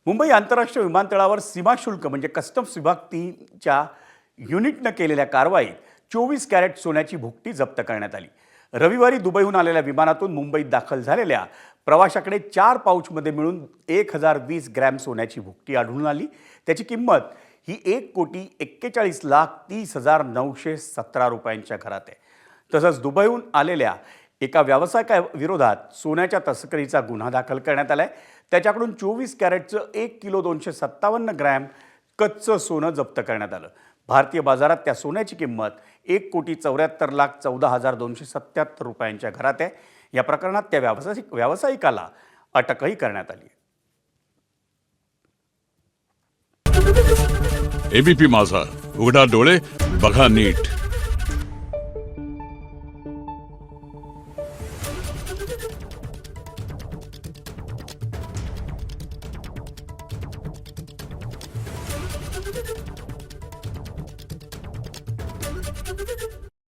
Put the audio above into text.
मुंबई आंतरराष्ट्रीय विमानतळावर सीमाशुल्क म्हणजे कस्टम्स विभाग 3च्या युनिटनं केलेल्या कारवाईत 24 कॅरेट सोन्याची भुकटी जप्त करण्यात आली। रविवारी दुबईहून आलेल्या विमानातून मुंबईत दाखल झालेल्या प्रवाशाकडे 4 पाऊचमध्ये मिळून 1020 ग्रॅम सोन्याची भुकटी आढळून आली। त्याची किंमत ही 1,41,30,917 रुपयांच्या घरात आहे। तसंच दुबईहून आलेल्या एका व्यावसायिकाविरोधात सोन्याच्या तस्करीचा गुन्हा दाखल करण्यात आलाय। त्याच्याकडून 24 कॅरेटचं 1 किलो 257 ग्रॅम कच्चं सोनं जप्त करण्यात आलं। भारतीय बाजारात त्या सोन्याची किंमत 1,74,14,277 रुपयांच्या घरात आहे। या प्रकरणात त्या व्यावसायिकाला अटकही करण्यात आली। एबीपी माझा, उघडा डोळे बघा नीट।